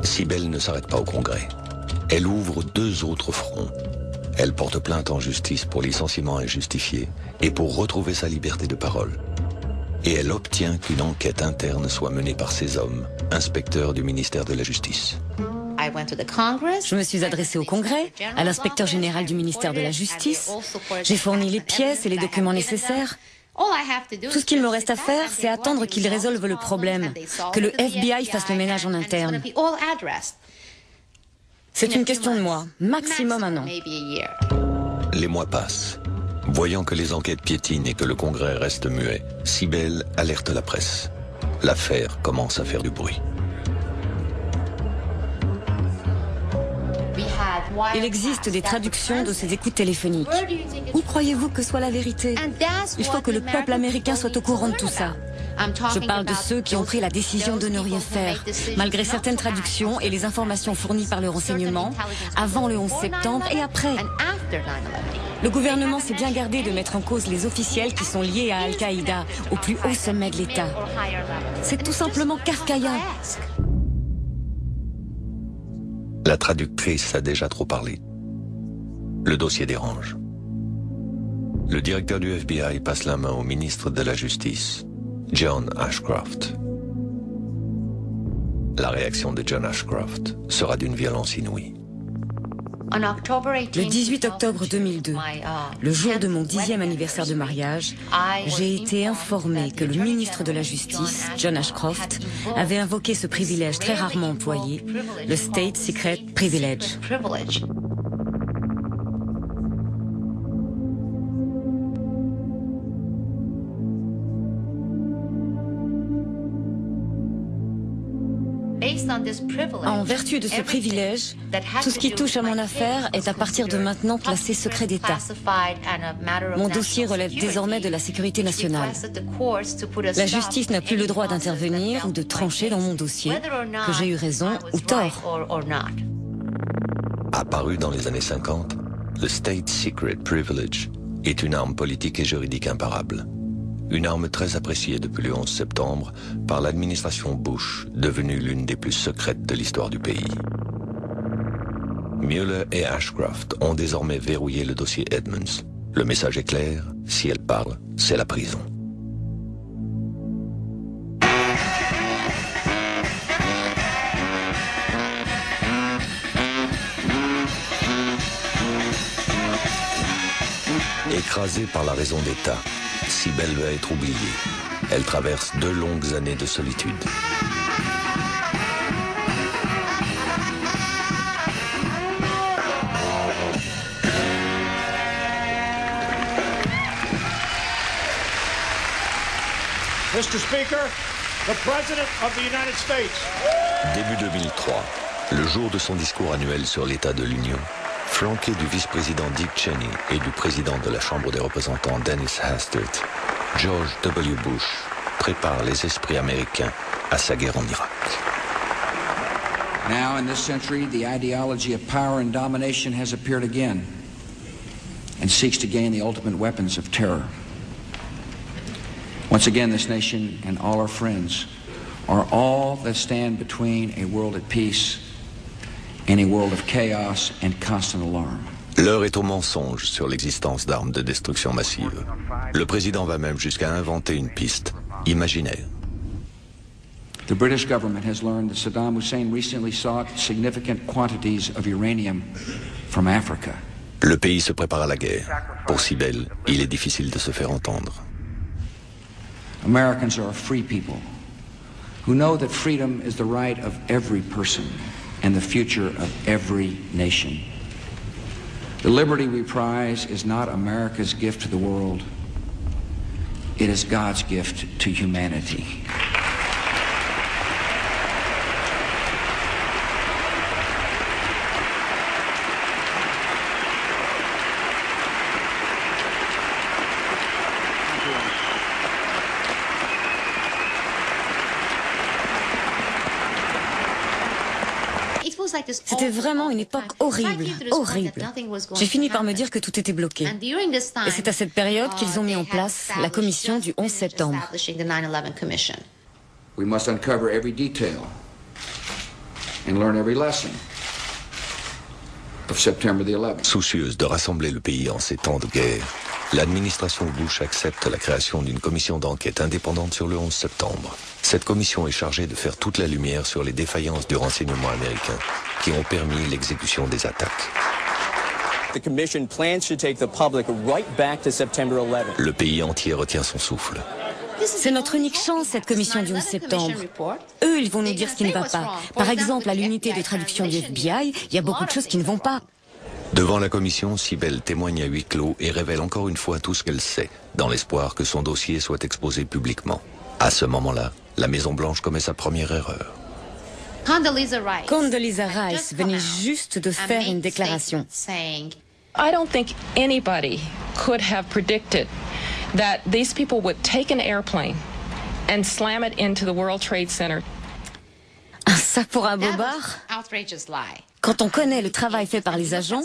Cybèle ne s'arrête pas au Congrès. Elle ouvre 2 autres fronts. Elle porte plainte en justice pour licenciement injustifié et pour retrouver sa liberté de parole. Et elle obtient qu'une enquête interne soit menée par ses hommes, inspecteurs du ministère de la Justice. Je me suis adressée au Congrès, à l'inspecteur général du ministère de la Justice. J'ai fourni les pièces et les documents nécessaires. Tout ce qu'il me reste à faire, c'est attendre qu'ils résolvent le problème, que le FBI fasse le ménage en interne. C'est une question de mois, maximum 1 an. Les mois passent. Voyant que les enquêtes piétinent et que le Congrès reste muet, Cybèle alerte la presse. L'affaire commence à faire du bruit. Il existe des traductions de ces écoutes téléphoniques. Où croyez-vous que soit la vérité? Il faut que le peuple américain soit au courant de tout ça. Je parle de ceux qui ont pris la décision de ne rien faire, malgré certaines traductions et les informations fournies par le renseignement, avant le 11 septembre et après. Le gouvernement s'est bien gardé de mettre en cause les officiels qui sont liés à Al-Qaïda, au plus haut sommet de l'État. C'est tout simplement kafkaïen. La traductrice a déjà trop parlé. Le dossier dérange. Le directeur du FBI passe la main au ministre de la Justice, John Ashcroft. La réaction de John Ashcroft sera d'une violence inouïe. Le 18 octobre 2002, le jour de mon 10e anniversaire de mariage, j'ai été informée que le ministre de la Justice, John Ashcroft, avait invoqué ce privilège très rarement employé, le State Secret Privilege. En vertu de ce privilège, tout ce qui touche à mon affaire est à partir de maintenant classé secret d'État. Mon dossier relève désormais de la sécurité nationale. La justice n'a plus le droit d'intervenir ou de trancher dans mon dossier, que j'ai eu raison ou tort. Apparu dans les années 50, le State Secret Privilege est une arme politique et juridique imparable. Une arme très appréciée depuis le 11 septembre par l'administration Bush, devenue l'une des plus secrètes de l'histoire du pays. Mueller et Ashcroft ont désormais verrouillé le dossier Edmunds. Le message est clair, si elle parle, c'est la prison. Écrasée par la raison d'État, Cybèle va être oubliée. Elle traverse 2 longues années de solitude. Mr. Speaker, the President of the United States. Début 2003, le jour de son discours annuel sur l'état de l'Union, flanqué du vice-président Dick Cheney et du président de la Chambre des représentants Dennis Hastert, George W. Bush prépare les esprits américains à sa guerre en Irak. Now, in this century, the ideology of power and domination has appeared again and seeks to gain the ultimate weapons of terror. Once again, this nation and all our friends are all that stand between a world at peace and a world of chaos and constant alarm. L'heure est au mensonge sur l'existence d'armes de destruction massive. Le président va même jusqu'à inventer une piste imaginaire. The British government has learned that Saddam Hussein recently sought significant quantities of uranium from Africa. Le pays se prépare à la guerre. Pour Cybèle, il est difficile de se faire entendre. Americans are a free people who know that freedom is the right of every person and the future of every nation. The liberty we prize is not America's gift to the world. It is God's gift to humanity. C'était vraiment une époque horrible, horrible. J'ai fini par me dire que tout était bloqué. Et c'est à cette période qu'ils ont mis en place la commission du 11 septembre. We must uncover every detail and learn every lesson of September the 11th. Soucieuse de rassembler le pays en ces temps de guerre, l'administration Bush accepte la création d'une commission d'enquête indépendante sur le 11 septembre. Cette commission est chargée de faire toute la lumière sur les défaillances du renseignement américain qui ont permis l'exécution des attaques. The commission plans to take the public right back to September 11th. Le pays entier retient son souffle. C'est notre unique chance, cette commission du 11 septembre. Eux, ils vont nous dire ce qui ne va pas. Par exemple, à l'unité de traduction du FBI, il y a beaucoup de choses qui ne vont pas. Devant la commission, Sibel témoigne à huis clos et révèle encore une fois tout ce qu'elle sait, dans l'espoir que son dossier soit exposé publiquement. À ce moment-là, la Maison-Blanche commet sa première erreur. Condoleezza Rice venait juste de faire une déclaration. I don't think anybody could have predicted that these people would take an airplane and slam it into the World Trade Center. Ça pour un bobard. Quand on connaît le travail fait par les agents,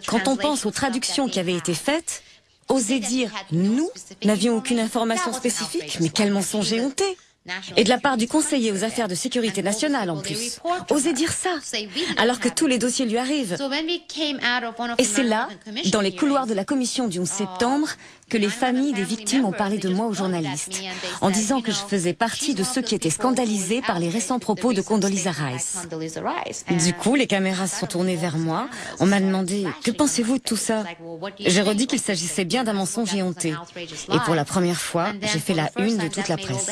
quand on pense aux traductions qui avaient été faites, oser dire « nous n'avions aucune information spécifique », mais quel mensonge éhonté. Et de la part du conseiller aux affaires de sécurité nationale en plus. Osez dire ça, alors que tous les dossiers lui arrivent. Et c'est là, dans les couloirs de la commission du 11 septembre, que les familles des victimes ont parlé de moi aux journalistes, en disant que je faisais partie de ceux qui étaient scandalisés par les récents propos de Condoleezza Rice. Du coup, les caméras se sont tournées vers moi. On m'a demandé « Que pensez-vous de tout ça ?» J'ai redit qu'il s'agissait bien d'un mensonge éhonté. Et pour la première fois, j'ai fait la une de toute la presse.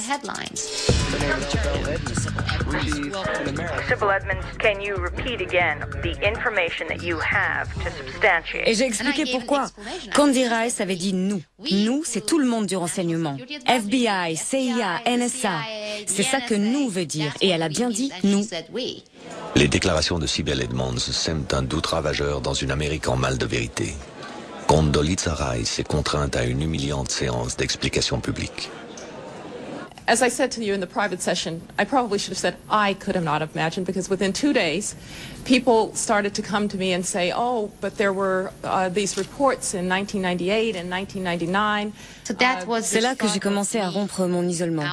Et j'ai expliqué pourquoi. Candy Rice avait dit « nous ». Nous, c'est tout le monde du renseignement. FBI, CIA, NSA. C'est ça que nous veut dire. Et elle a bien dit « nous ». Les déclarations de Sibel Edmonds sèment un doute ravageur dans une Amérique en mal de vérité. Condoleezza Rice est contrainte à une humiliante séance d'explication publique. As I said to you in the private session, I probably should have said I could have not imagined, because within 2 days, people started to come to me and say, oh, but there were these reports in 1998 and 1999. C'est là que j'ai commencé à rompre mon isolement,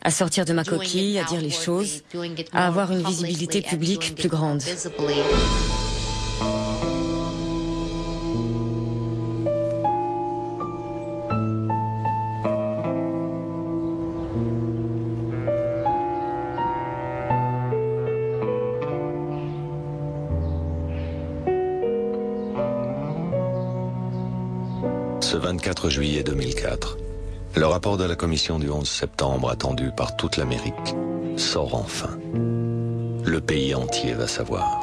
à sortir de ma coquille, à dire les choses, à avoir une visibilité publique plus grande. Ce 24 juillet 2004, le rapport de la commission du 11 septembre attendu par toute l'Amérique sort enfin. Le pays entier va savoir.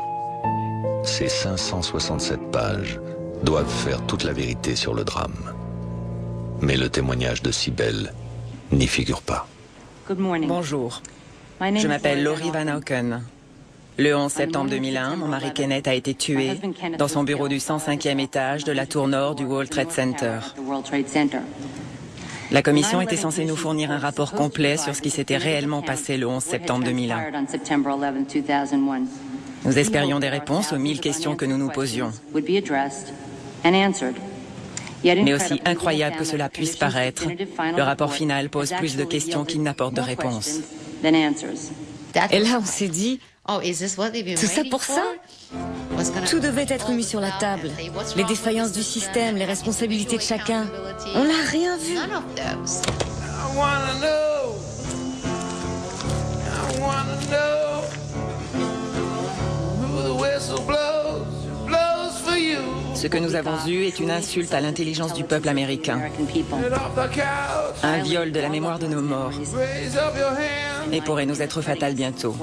Ces 567 pages doivent faire toute la vérité sur le drame. Mais le témoignage de Sibel n'y figure pas. Bonjour, je m'appelle Laurie Van Auken. Le 11 septembre 2001, mon mari Kenneth a été tué dans son bureau du 105e étage de la tour nord du World Trade Center. La commission était censée nous fournir un rapport complet sur ce qui s'était réellement passé le 11 septembre 2001. Nous espérions des réponses aux 1000 questions que nous nous posions. Mais aussi incroyable que cela puisse paraître, le rapport final pose plus de questions qu'il n'apporte de réponses. Et là, on s'est dit... Tout ça pour ça? Tout devait être mis sur la table. Les défaillances du système, les responsabilités de chacun. On n'a rien vu. Ce que nous avons eu est une insulte à l'intelligence du peuple américain. Un viol de la mémoire de nos morts. Et pourrait nous être fatal bientôt.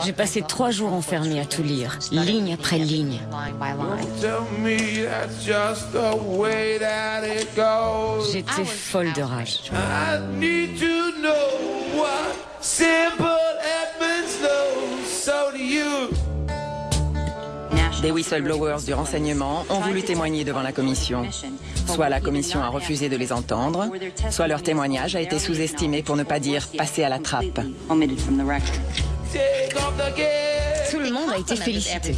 J'ai passé 3 jours enfermée à tout lire, ligne après ligne. J'étais folle de rage. Des whistleblowers du renseignement ont voulu témoigner devant la commission. Soit la commission a refusé de les entendre, soit leur témoignage a été sous-estimé pour ne pas dire passer à la trappe. Tout le monde a été félicité.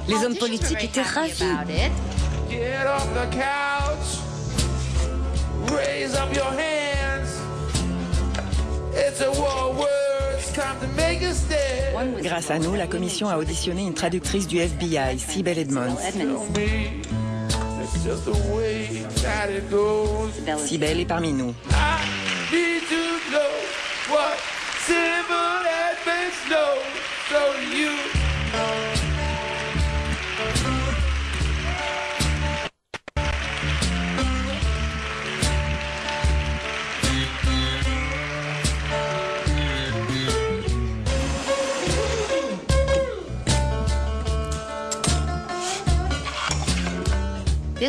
Les hommes politiques étaient ravis. Get off the couch, raise up your hands. It's a war word, it's time to make a stand. Grâce à nous, la commission a auditionné une traductrice du FBI, Cybele Edmonds. Cybele est parmi nous.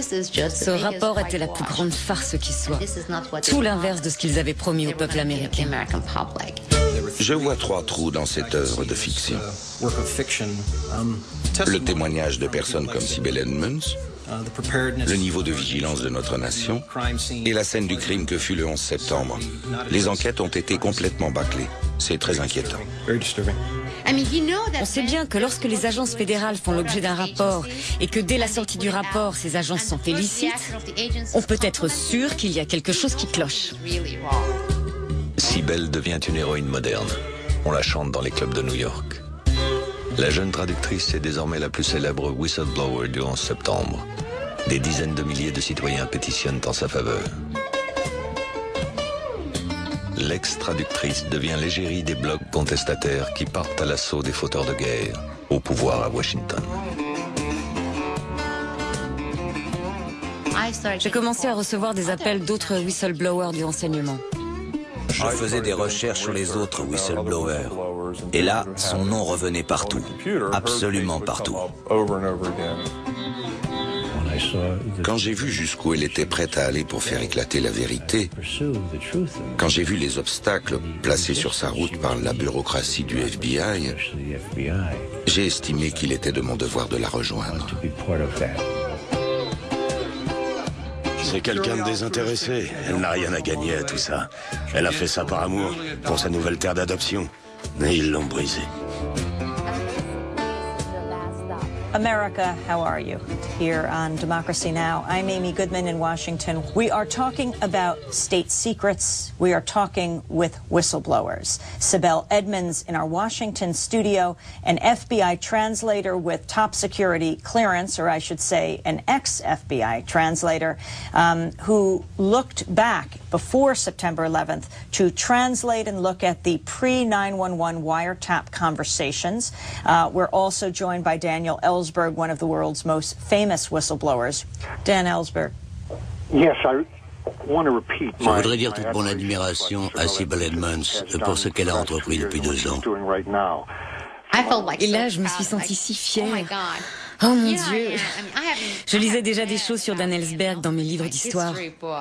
Ce rapport était la plus grande farce qui soit. Tout l'inverse de ce qu'ils avaient promis au peuple américain. Je vois 3 trous dans cette œuvre de fiction. Le témoignage de personnes comme Cybele Edmonds, le niveau de vigilance de notre nation et la scène du crime que fut le 11 septembre. Les enquêtes ont été complètement bâclées. C'est très inquiétant. On sait bien que lorsque les agences fédérales font l'objet d'un rapport et que dès la sortie du rapport, ces agences s'en félicitent, on peut être sûr qu'il y a quelque chose qui cloche. Cybele devient une héroïne moderne. On la chante dans les clubs de New York. La jeune traductrice est désormais la plus célèbre whistleblower du 11 septembre. Des dizaines de milliers de citoyens pétitionnent en sa faveur. L'ex-traductrice devient l'égérie des blogs contestataires qui partent à l'assaut des fauteurs de guerre, au pouvoir à Washington. J'ai commencé à recevoir des appels d'autres whistleblowers du renseignement. Je faisais des recherches sur les autres whistleblowers. Et là, son nom revenait partout. Absolument partout. Quand j'ai vu jusqu'où elle était prête à aller pour faire éclater la vérité, quand j'ai vu les obstacles placés sur sa route par la bureaucratie du FBI, j'ai estimé qu'il était de mon devoir de la rejoindre. C'est quelqu'un de désintéressé. Elle n'a rien à gagner à tout ça. Elle a fait ça par amour, pour sa nouvelle terre d'adoption. Mais ils l'ont brisée. America, how are you? Here on Democracy Now! I'm Amy Goodman in Washington. We are talking about state secrets. We are talking with whistleblowers. Cybele Edmonds in our Washington studio, an FBI translator with top security clearance, or I should say an ex-FBI translator, who looked back before September 11th to translate and look at the pre-911 wiretap conversations. We're also joined by Daniel Ellsberg, one of the world's most famous whistleblowers. Dan Ellsberg. Yes, I want to repeat Je voudrais dire toute mon admiration à Cybele Edmonds pour ce qu'elle a entrepris depuis 2 ans. Et là, je me suis sentie si fière. Oh mon Dieu! Je lisais déjà des choses sur Dan Ellsberg dans mes livres d'histoire,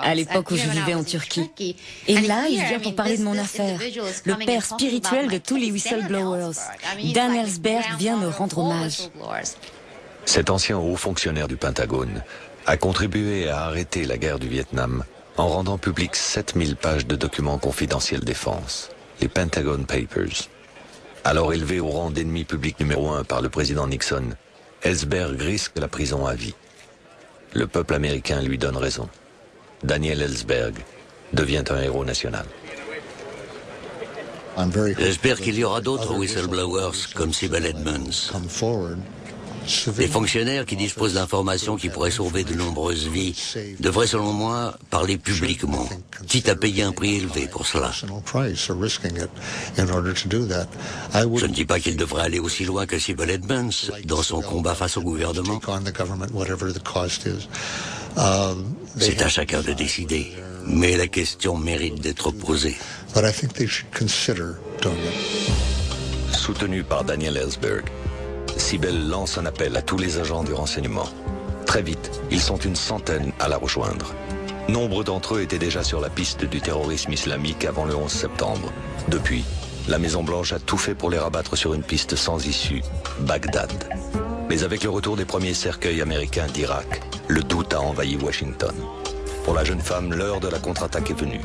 à l'époque où je vivais en Turquie. Et là, il vient pour parler de mon affaire. Le père spirituel de tous les whistleblowers. Dan Ellsberg vient me rendre hommage. Cet ancien haut fonctionnaire du Pentagone a contribué à arrêter la guerre du Vietnam en rendant public 7000 pages de documents confidentiels défense, les Pentagon Papers. Alors élevé au rang d'ennemi public numéro 1 par le président Nixon, Ellsberg risque la prison à vie. Le peuple américain lui donne raison. Daniel Ellsberg devient un héros national. J'espère qu'il y aura d'autres whistleblowers comme Cybele Edmonds. Les fonctionnaires qui disposent d'informations qui pourraient sauver de nombreuses vies devraient, selon moi, parler publiquement, quitte à payer un prix élevé pour cela. Je ne dis pas qu'il devrait aller aussi loin que Cybele Edmonds dans son combat face au gouvernement. C'est à chacun de décider, mais la question mérite d'être posée. Soutenu par Daniel Ellsberg, Cybele lance un appel à tous les agents du renseignement. Très vite, ils sont une centaine à la rejoindre. Nombre d'entre eux étaient déjà sur la piste du terrorisme islamique avant le 11 septembre. Depuis, la Maison-Blanche a tout fait pour les rabattre sur une piste sans issue, Bagdad. Mais avec le retour des premiers cercueils américains d'Irak, le doute a envahi Washington. Pour la jeune femme, l'heure de la contre-attaque est venue.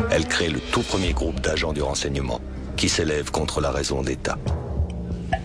Elle crée le tout premier groupe d'agents du renseignement qui s'élève contre la raison d'État.